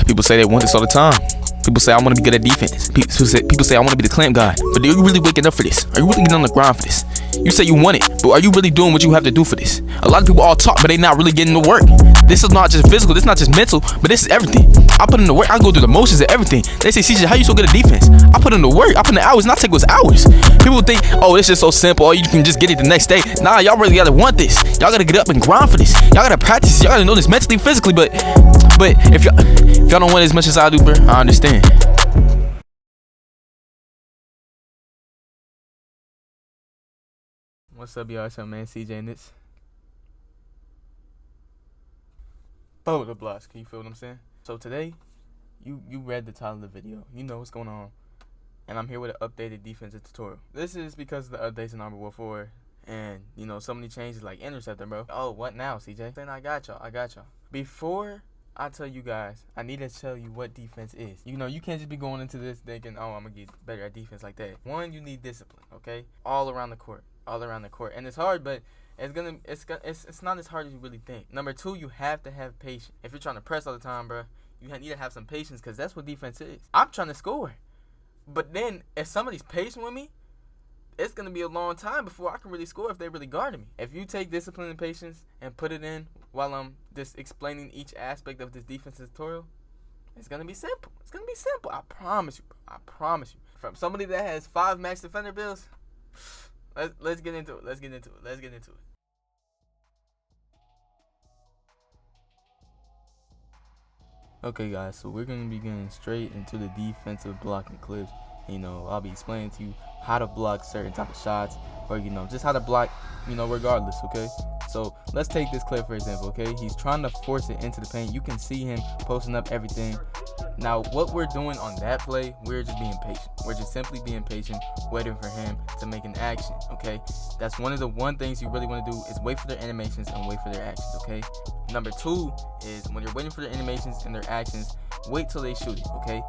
People say they want this all the time. People say I want to be good at defense. People say I want to be the clamp guy. But are you really waking up for this? Are you really getting on the grind for this? You say you want it, but are you really doing what you have to do for this? A lot of people all talk, but they not really getting to work. This is not just physical, this is not just mental, but this is everything. I put in the work, I go through the motions of everything. They say, CJ, how you so good at defense? I put in the work, I put in the hours, and I take those hours. People think, oh, it's just so simple, oh, you can just get it the next day. Nah, y'all really gotta want this. Y'all gotta get up and grind for this. Y'all gotta practice, y'all gotta know this mentally, physically, but if y'all don't want it as much as I do, bro, I understand. What's up, y'all? It's your man CJ Nitz. Follow the blocks. Can you feel what I'm saying? So today, you read the title of the video. You know what's going on. And I'm here with an updated defensive tutorial. This is because of the updates in Armored War 4. And, you know, so many changes like Interceptor, bro. Oh, what now, CJ? Then I got y'all. Before I tell you guys, I need to tell you what defense is. You know, you can't just be going into this thinking, oh, I'm going to get better at defense like that. One, you need discipline, okay? All around the court. And it's hard, but it's not as hard as you really think. Number two, you have to have patience. If you're trying to press all the time, bro, you need to have some patience, because that's what defense is. I'm trying to score, but then if somebody's patient with me, it's gonna be a long time before I can really score if they really guarding me. If you take discipline and patience and put it in while I'm just explaining each aspect of this defensive tutorial, it's gonna be simple. I promise you. From somebody that has 5 max defender builds. Let's get into it. Okay, guys, so we're going to be getting straight into the defensive blocking clips. You know, I'll be explaining to you how to block certain type of shots, or, you know, just how to block, you know, regardless, okay? So let's take this clip, for example, okay? He's trying to force it into the paint. You can see him posting up everything. Now, what we're doing on that play, we're just being patient. We're just simply being patient, waiting for him to make an action, okay? That's one of the things you really want to do, is wait for their animations and wait for their actions, okay? Number two is, when you're waiting for their animations and their actions, wait till they shoot it, okay?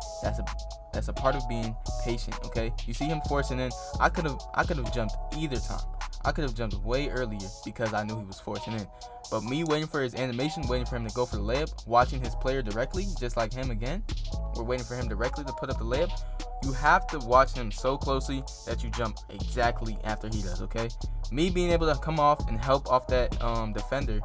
That's a part of being patient, okay? You see him forcing in. I could have jumped either time. I could have jumped way earlier because I knew he was forcing in. But me waiting for his animation, waiting for him to go for the layup, watching his player directly, just like him again, we're waiting for him directly to put up the layup. You have to watch him so closely that you jump exactly after he does, okay? Me being able to come off and help off that defender,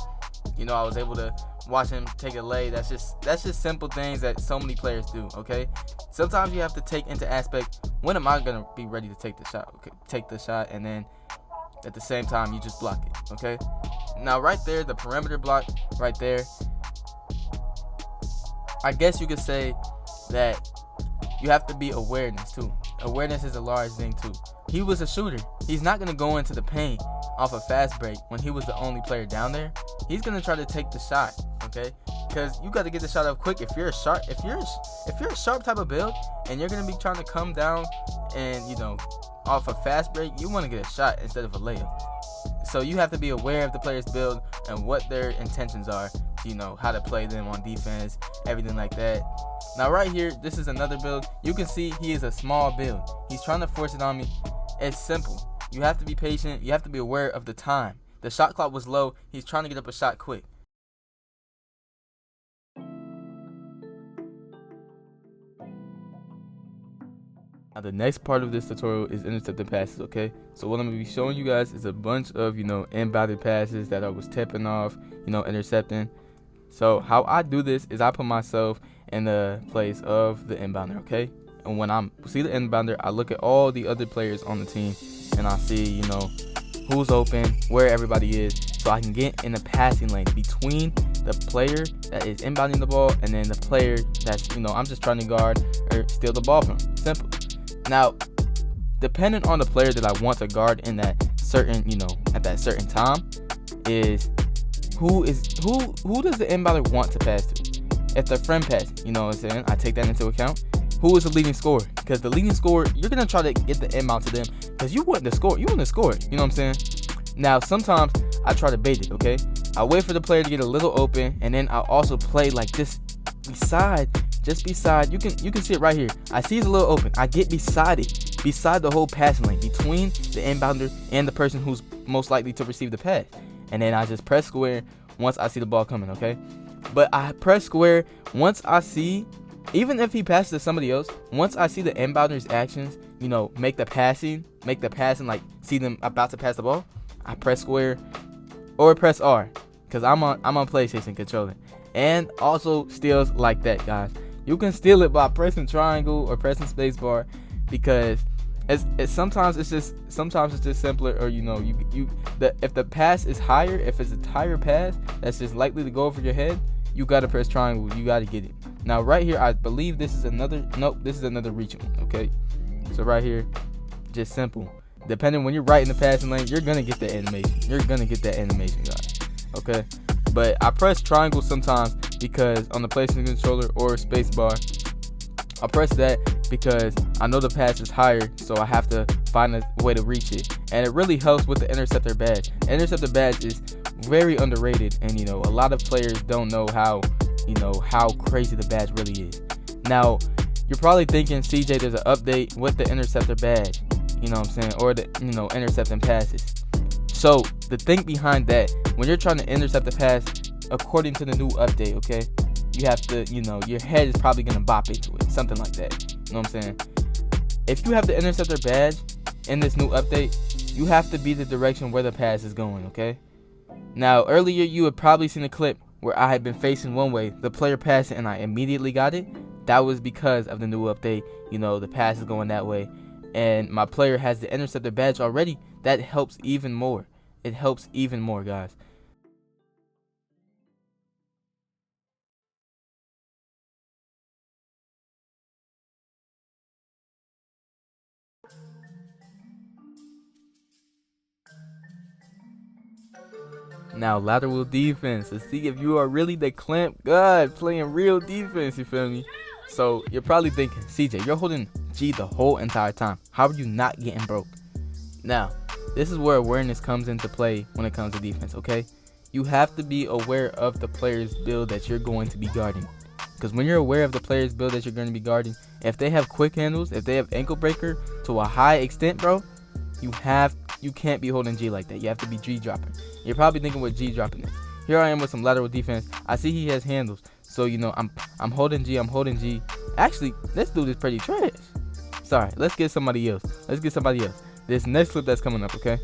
you know, I was able to watch him take a lay. That's just simple things that so many players do, okay? Sometimes you have to take into aspect, when am I gonna be ready to take the shot? Okay, take the shot, and then at the same time you just block it, okay? Now right there, the perimeter block right there, I guess you could say that you have to be awareness too. Awareness is a large thing too. He was a shooter. He's not gonna go into the paint off a fast break when he was the only player down there. He's gonna try to take the shot, okay? Because you got to get the shot up quick. If you're a sharp type of build, and you're gonna be trying to come down and, you know, off a fast break, you want to get a shot instead of a layup. So you have to be aware of the player's build and what their intentions are, you know, how to play them on defense, everything like that. Now right here, this is another build. You can see he is a small build. He's trying to force it on me. It's simple. You have to be patient. You have to be aware of the time. The shot clock was low. He's trying to get up a shot quick. Now the next part of this tutorial is intercepting passes, okay? So what I'm going to be showing you guys is a bunch of, you know, inbounded passes that I was tipping off, you know, intercepting. So how I do this is I put myself in the place of the inbounder, okay? And when I see the inbounder, I look at all the other players on the team, and I see, you know, who's open, where everybody is, so I can get in the passing lane between the player that is inbounding the ball and then the player that's, you know, I'm just trying to guard or steal the ball from. Simple. Now, depending on the player that I want to guard in that certain, you know, at that certain time, is who does the inbounder want to pass to? If the friend pass, you know what I'm saying? I take that into account. Who is the leading scorer? Because the leading scorer, you're gonna try to get the inbound to them because you want to score. You want to score it. You know what I'm saying? Now, sometimes I try to bait it. Okay, I wait for the player to get a little open, and then I also play like just beside. You can see it right here. I see it's a little open. I get beside it, beside the whole passing lane, between the inbounder and the person who's most likely to receive the pass, and then I just press square once I see the ball coming. Okay. But I press square once I see, even if he passes to somebody else, once I see the inbounder's actions, make the passing, like see them about to pass the ball, I press square or press R, because I'm on PlayStation controller. And also steals like that, guys. You can steal it by pressing triangle or pressing spacebar, because sometimes it's just simpler. Or if the pass is higher, if it's a higher pass that's just likely to go over your head, you gotta press triangle. You gotta get it. Now right here, I believe this is another. Nope, this is another reach one. Okay, so right here, just simple. Depending when you're right in the passing lane, you're gonna get that animation. Guys. Okay, but I press triangle sometimes because on the PlayStation controller or spacebar, I press that because I know the pass is higher, so I have to find a way to reach it. And it really helps with the interceptor badge. Interceptor badge is very underrated, and a lot of players don't know how crazy the badge really is. Now, you're probably thinking, CJ, there's an update with the interceptor badge, or the intercepting passes. So the thing behind that, when you're trying to intercept the pass, according to the new update, okay, you have to, your head is probably gonna bop into it, something like that. You know what I'm saying? If you have the interceptor badge in this new update, you have to be the direction where the pass is going, okay? Now, earlier you had probably seen a clip where I had been facing one way, the player passed it, and I immediately got it. That was because of the new update. The pass is going that way, and my player has the interceptor badge already. That helps even more. It helps even more, guys. Now, lateral defense, to see if you are really the clamp god playing real defense, you feel me? So you're probably thinking, CJ, you're holding G the whole entire time. How are you not getting broke? Now, this is where awareness comes into play when it comes to defense, okay? You have to be aware of the player's build that you're going to be guarding. Because when you're aware of the player's build that you're going to be guarding, if they have quick handles, if they have ankle breaker to a high extent, bro, you can't be holding G like that. You have to be G dropping. You're probably thinking what G dropping is. Here I am with some lateral defense. I see he has handles, so I'm holding G. Actually, this dude is pretty trash. Sorry, let's get somebody else. This next clip that's coming up, okay?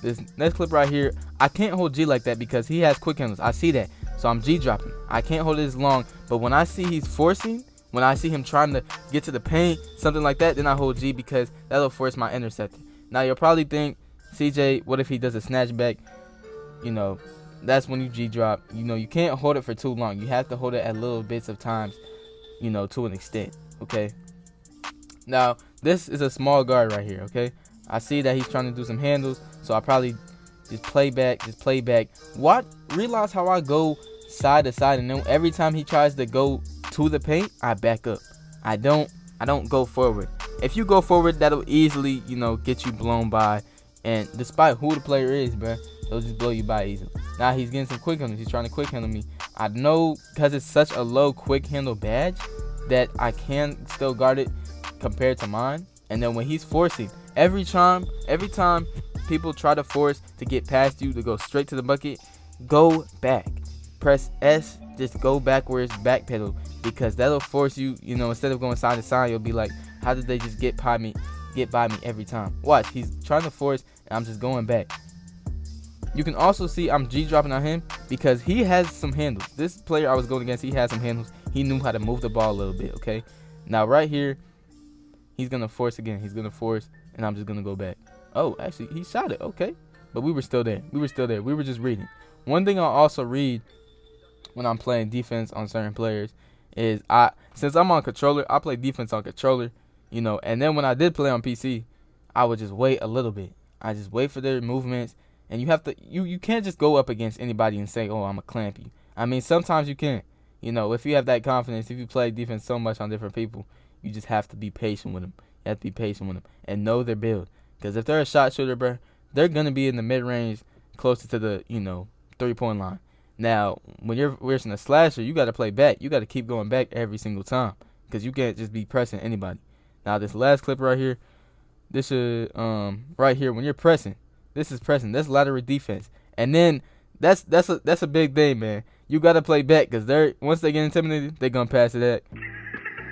This next clip right here, I can't hold G like that because he has quick handles. I see that, so I'm G dropping. I can't hold it as long, but when I see he's forcing, when I see him trying to get to the paint, something like that, then I hold G because that'll force my interceptor. Now you'll probably think, CJ, what if he does a snatch back? That's when you G drop. You can't hold it for too long. You have to hold it at little bits of times, to an extent, okay? Now, this is a small guard right here, okay? I see that he's trying to do some handles, so I probably just play back. Realize how I go side to side, and then every time he tries to go to the paint, I back up. I don't go forward. If you go forward, that'll easily, get you blown by. And despite who the player is, bro, they'll just blow you by easily. Now he's getting some quick handles. He's trying to quick handle me. I know because it's such a low quick handle badge that I can still guard it compared to mine. And then when he's forcing, every time people try to force to get past you to go straight to the bucket, go back. Press S, just go backwards, back pedal, because that'll force you, instead of going side to side, you'll be like, how did they just get by me every time? Watch, he's trying to force, and I'm just going back. You can also see I'm G dropping on him because he has some handles. This player I was going against, he had some handles. He knew how to move the ball a little bit, okay? Now right here, he's going to force again. He's going to force, and I'm just going to go back. Oh, actually, he shot it, okay. But we were still there. We were just reading. One thing I also read when I'm playing defense on certain players is since I'm on controller, I play defense on controller, and then when I did play on PC, I would just wait a little bit. I just wait for their movements, and you have to you can't just go up against anybody and say, oh, I'm a clamp you. I mean, sometimes you can. If you have that confidence, if you play defense so much on different people, you just have to be patient with them. You have to be patient with them and know their build. Because if they're a shot shooter, bro, they're going to be in the mid-range closer to the, 3-point line. Now, when you're versing a slasher, you got to play back. You got to keep going back every single time because you can't just be pressing anybody. Now, this last clip right here, this is right here when you're pressing. This is pressing. That's lateral defense. And then that's a big thing, man. You gotta play back, because they're once they get intimidated, they're gonna pass it back.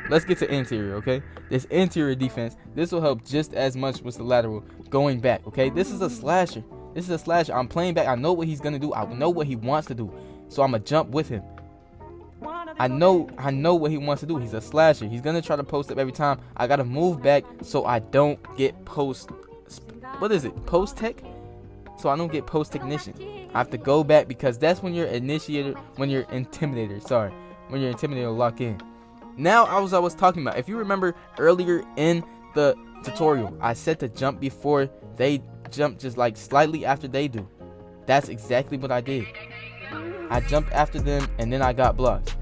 Let's get to interior, okay? This interior defense, this will help just as much with the lateral going back, okay? This is a slasher. This is a slasher. I'm playing back. I know what he's gonna do. I know what he wants to do. So I'm gonna jump with him. I know what he wants to do. He's a slasher. He's gonna try to post up every time. I gotta move back so I don't get post tech? So I don't get post technician. I have to go back because that's when you're intimidator lock in. Now I was talking about, if you remember earlier in the tutorial, I said to jump before they jump, just like slightly after they do. That's exactly what I did. I jumped after them and then I got blocked.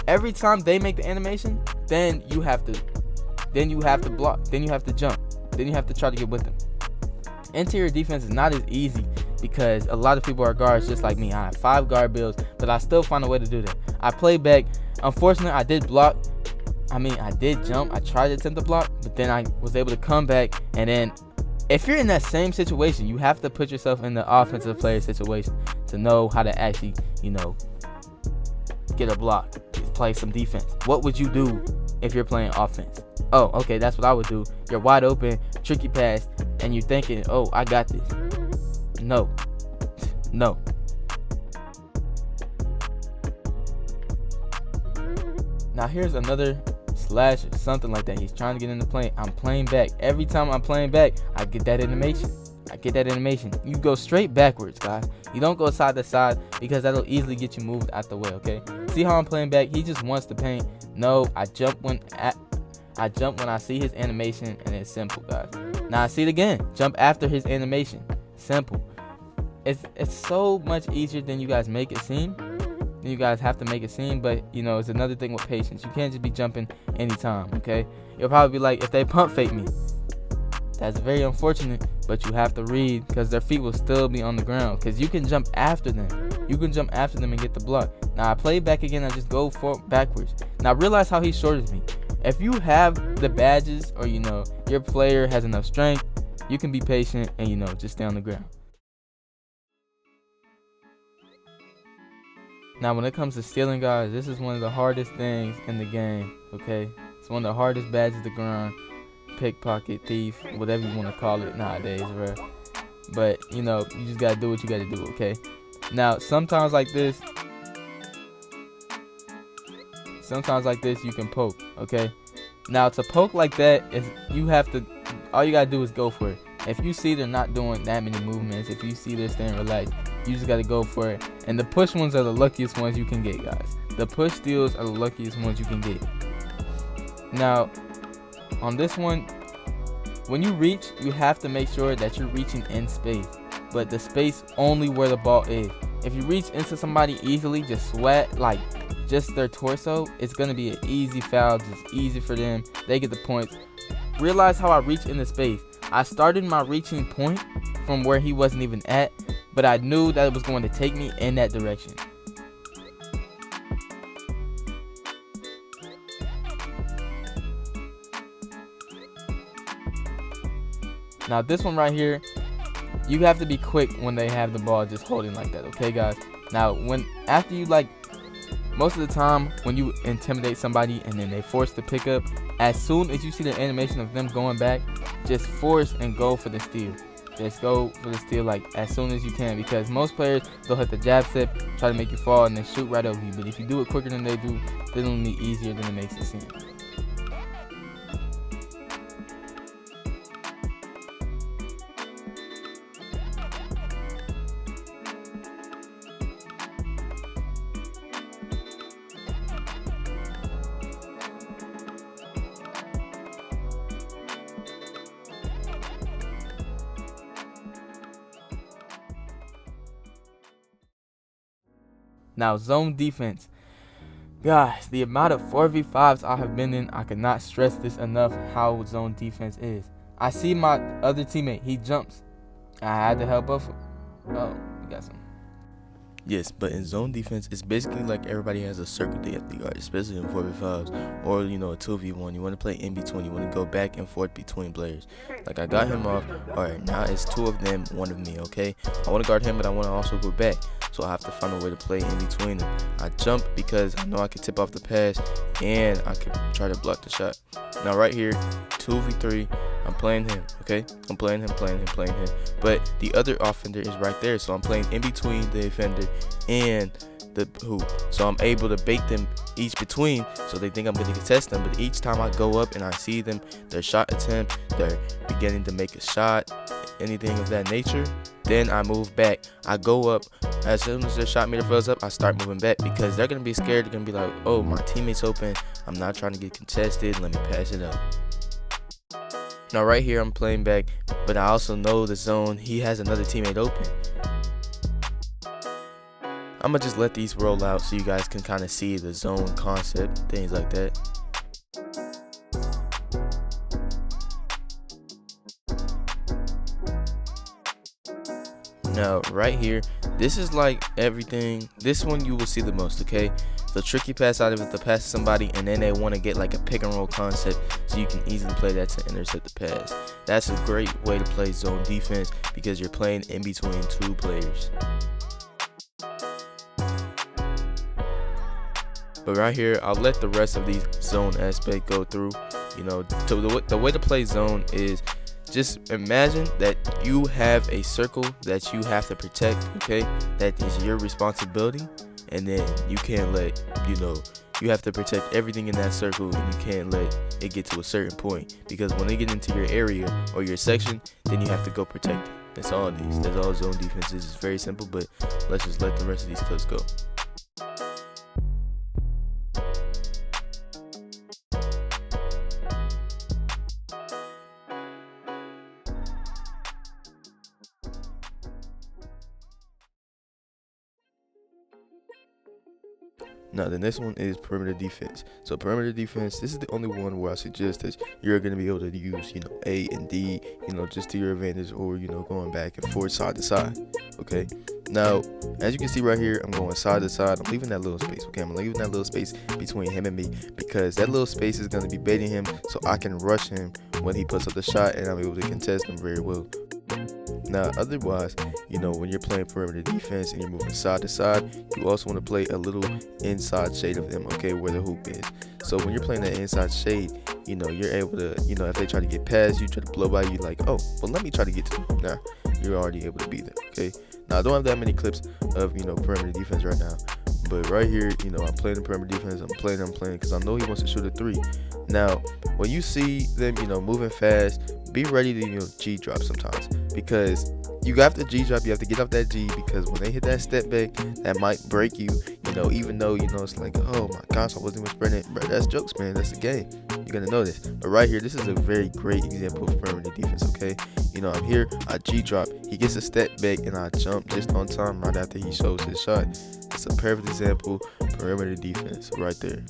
Every time they make the animation, then you have to block, then you have to jump, then you have to try to get with them. Interior defense is not as easy because a lot of people are guards just like me. I have 5 guard builds, but I still find a way to do that. I play back. Unfortunately, I did block. I did jump. I tried to attempt to block, but then I was able to come back. And then if you're in that same situation, you have to put yourself in the offensive player situation to know how to actually, get a block, play some defense. What would you do if you're playing offense? Oh, okay, that's what I would do. You're wide open, tricky pass, and you're thinking, oh, I got this. No. Now here's another slash or something like that. He's trying to get in the plane. I'm playing back. Every time I'm playing back, I get that animation. You go straight backwards, guys. You don't go side to side because that'll easily get you moved out the way, okay? See how I'm playing back? He just wants to paint. No, I jump when I see his animation, and it's simple, guys. Now I see it again. Jump after his animation. Simple. It's so much easier than you guys make it seem. You guys have to make it seem, but it's another thing with patience. You can't just be jumping anytime, okay? You'll probably be like, if they pump fake me, that's very unfortunate, but you have to read because their feet will still be on the ground because you can jump after them. And get the block. Now I play back again. I just go backwards. Now realize how he's shorter than me. If you have the badges or your player has enough strength, you can be patient and just stay on the ground. Now when it comes to stealing, guys, this is one of the hardest things in the game, okay? It's one of the hardest badges to grind. Pickpocket, thief, whatever you want to call it nowadays, bro. But you just gotta do what you gotta do, okay? Now sometimes like this you can poke, okay? Now to poke like that, all you gotta do is go for it. If you see they're not doing that many movements, if you see they're staying relaxed, you just gotta go for it. And the push ones are the luckiest ones you can get, guys. The push steals are the luckiest ones you can get. Now on this one, when you reach, you have to make sure that you're reaching in space, but the space only where the ball is. If you reach into somebody easily, just sweat like just their torso, it's gonna be an easy foul, just easy for them. They get the points. Realize how I reach into space. I started my reaching point from where he wasn't even at, but I knew that it was going to take me in that direction. Now this one right here, you have to be quick when they have the ball just holding like that, okay guys? Now after you most of the time when you intimidate somebody and then they force the pickup, as soon as you see the animation of them going back, just force and go for the steal. Just go for the steal as soon as you can, because most players, they'll hit the jab step, try to make you fall, and then shoot right over you. But if you do it quicker than they do, it'll be easier than it makes it seem. Now zone defense, guys, the amount of 4v5s I have been in, I cannot stress this enough how zone defense is. I see my other teammate, he jumps, I had to help up. Oh, we got some. Yes, but in zone defense, it's basically like everybody has a circle they have to guard, especially in 4v5s or, a 2v1. You want to play in between. You want to go back and forth between players. Like, I got him off. All right, now it's 2 of them, 1 of me, okay? I want to guard him, but I want to also go back. so I have to find a way to play in between them. I jump because I know I can tip off the pass and I can try to block the shot. Now right here, 2v3, I'm playing him, okay? I'm playing him. But the other offender is right there, so I'm playing in between the defender and the hoop. So I'm able to bait them each between, so they think I'm going to contest them. But each time I go up and I see them, their shot attempt, they're beginning to make a shot, anything of that nature, then I move back. I go up. As soon as their shot meter fills up, I start moving back because they're going to be scared. They're going to be like, oh, my teammate's open. I'm not trying to get contested. Let me pass it up. Now right here, I'm playing back, but I also know the zone. He has another teammate open. I'm going to just let these roll out so you guys can kind of see the zone concept, things like that. Now right here, this is like everything. This one you will see the most, okay? The tricky pass out of it to pass to somebody, and then they want to get like a pick and roll concept so you can easily play that to intercept the pass. That's a great way to play zone defense because you're playing in between two players. But right here, I'll let the rest of these zone aspect go through. You know, the way to play zone is just imagine that you have a circle that you have to protect, okay? That is your responsibility. And then you can't let, you have to protect everything in that circle, and you can't let it get to a certain point. Because when they get into your area or your section, then you have to go protect it. That's all these. That's all zone defense is. It's very simple, but let's just let the rest of these clips go. Now the next one is perimeter defense. So perimeter defense, this is the only one where I suggest that you're going to be able to use, A and D, just to your advantage, or, going back and forth, side to side. Okay. Now, as you can see right here, I'm going side to side. I'm leaving that little space. Okay, I'm leaving that little space between him and me because that little space is going to be baiting him, so I can rush him when he puts up the shot, and I'm able to contest him very well. Now, otherwise, when you're playing perimeter defense and you're moving side to side, you also want to play a little inside shade of them, okay, where the hoop is. So when you're playing that inside shade, you're able to, if they try to get past you, try to blow by you, like, oh, well, let me try to get to them. Now, you're already able to be there, okay? Now, I don't have that many clips of, perimeter defense right now. But right here, I'm playing the perimeter defense. I'm playing because I know he wants to shoot a three. Now, when you see them, moving fast, be ready to, G-drop sometimes. Because you got the G-drop, you have to get off that G, because when they hit that step back, that might break you, even though, it's like, oh my gosh, I wasn't even sprinting. Bro, that's jokes, man. That's the game. You're going to know this. But right here, this is a very great example of perimeter defense, okay? I'm here, I G-drop, he gets a step back, and I jump just on time right after he shows his shot. It's a perfect example, perimeter defense right there.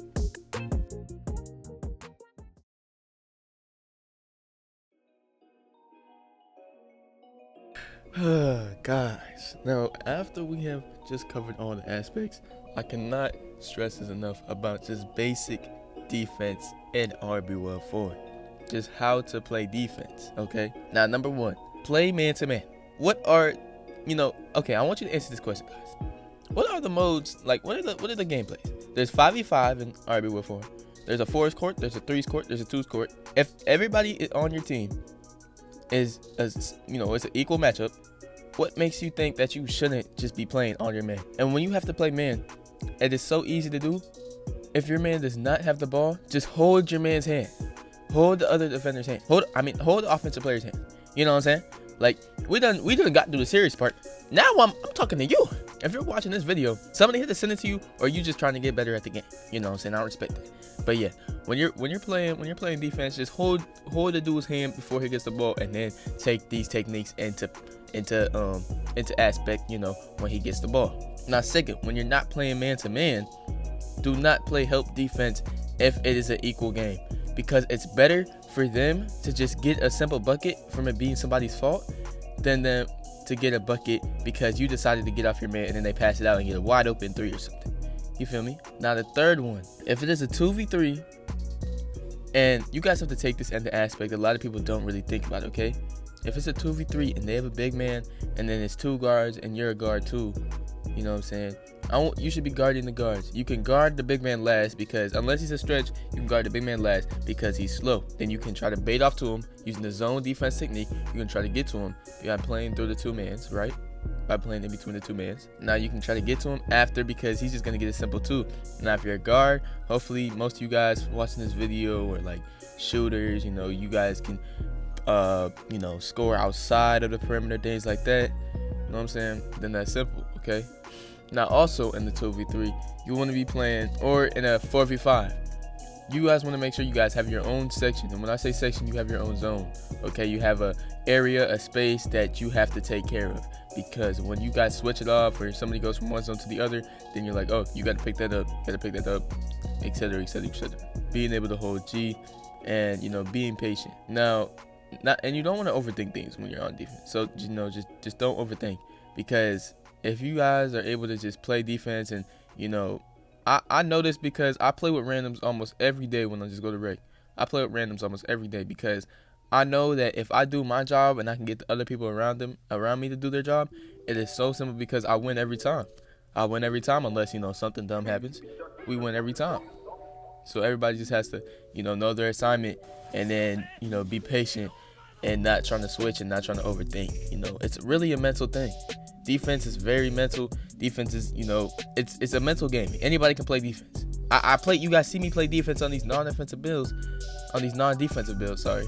Guys, now after we have just covered all the aspects, I cannot stress this enough about just basic defense in RB1-4. Just how to play defense, okay? Now, number one, play man-to-man. What are, okay, I want you to answer this question, guys. What are the modes, like, what are the gameplays? There's 5v5 in RB1-4. There's a 4's court, there's a 3's court, there's a 2's court. If everybody on your team is it's an equal matchup, what makes you think that you shouldn't just be playing on your man? And when you have to play man, it is so easy to do. If your man does not have the ball, just hold your man's hand. Hold the other defender's hand. Hold the offensive player's hand. You know what I'm saying? Like, we done got to do the serious part. Now I'm talking to you. If you're watching this video, somebody had to send it to you, or you just trying to get better at the game. You know what I'm saying? I respect that. But yeah, when you're playing defense, just hold the dude's hand before he gets the ball, and then take these techniques into aspect, when he gets the ball. Now, second, when you're not playing man to man, do not play help defense if it is an equal game, because it's better for them to just get a simple bucket from it being somebody's fault than them to get a bucket because you decided to get off your man and then they pass it out and get a wide open 3 or something. You feel me? Now the third one, if it is a 2v3, and you guys have to take this into aspect a lot of people don't really think about, okay? if it's a 2v3 and they have a big man and then it's 2 guards and you're a guard too, you know what I'm saying? You should be guarding the guards. You can guard the big man last because unless he's a stretch, you can guard the big man last because he's slow. Then you can try to bait off to him using the zone defense technique. You can try to get to him by playing through the 2 mans, right? By playing in between the 2 mans. Now you can try to get to him after because he's just gonna get a simple 2. Now if you're a guard, hopefully most of you guys watching this video or like shooters, you know, you guys can you know, score outside of the perimeter, things like that. You know what I'm saying? Then that's simple, okay? Now also in the 2v3, you want to be playing, or in a 4v5, you guys want to make sure you guys have your own section. And when I say section, you have your own zone, okay? You have a area, a space that you have to take care of, because when you guys switch it off or somebody goes from one zone to the other, then you're like, oh, you got to pick that up, etc, etc, etc. Being able to hold G and, you know, being patient. Now, and you don't want to overthink things when you're on defense. So, you know, just don't overthink, because if you guys are able to just play defense and, you know, I know this because I play with randoms almost every day when I just go to rec. I play with randoms almost every day because I know that if I do my job and I can get the other people around me to do their job, it is so simple because I win every time. I win every time unless, you know, something dumb happens. We win every time. So everybody just has to, you know their assignment and then, you know, be patient and not trying to switch and not trying to overthink. You know, it's really a mental thing. Defense is very mental. Defense is, you know, it's a mental game. Anybody can play defense. I play. You guys see me play defense on these non-defensive builds, sorry,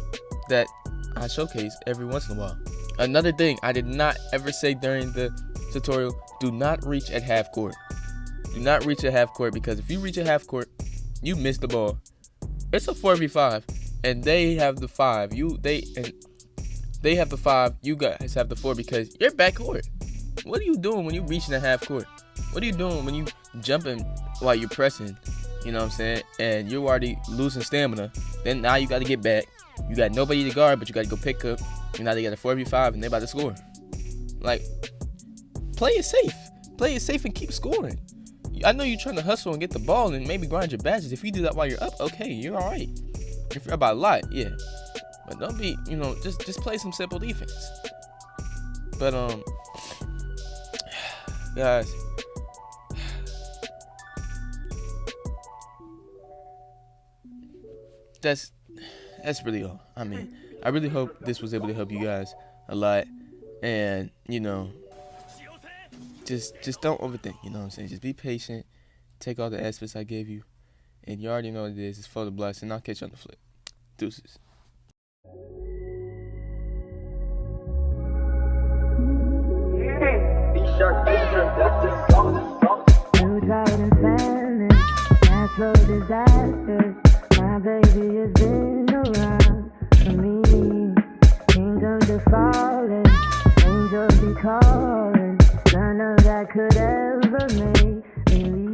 that I showcase every once in a while. Another thing I did not ever say during the tutorial: do not reach at half court. Do not reach at half court, because if you reach at half court, you miss the ball. It's a 4v5, and they have the 5. They have the 5. You guys have the 4 because you're back court. What are you doing when you're reaching at half court? What are you doing when you jumping while you're pressing? You know what I'm saying? And you're already losing stamina. Then now you got to get back. You got nobody to guard, but you got to go pick up. And now they got a 4v5 and they're about to score. Like, play it safe. Play it safe and keep scoring. I know you're trying to hustle and get the ball and maybe grind your badges. If you do that while you're up, okay, you're all right. If you're up by a lot, yeah. But don't be, you know, just play some simple defense. But, guys, that's really all. I mean, I really hope this was able to help you guys a lot. And, you know, just don't overthink, you know what I'm saying? Just be patient. Take all the aspects I gave you. And you already know what it is. It's for the blast. And I'll catch you on the flip. Deuces. Natural disasters. My baby has been around for me. Kingdoms are falling, angels be calling. None of that could ever make me leave.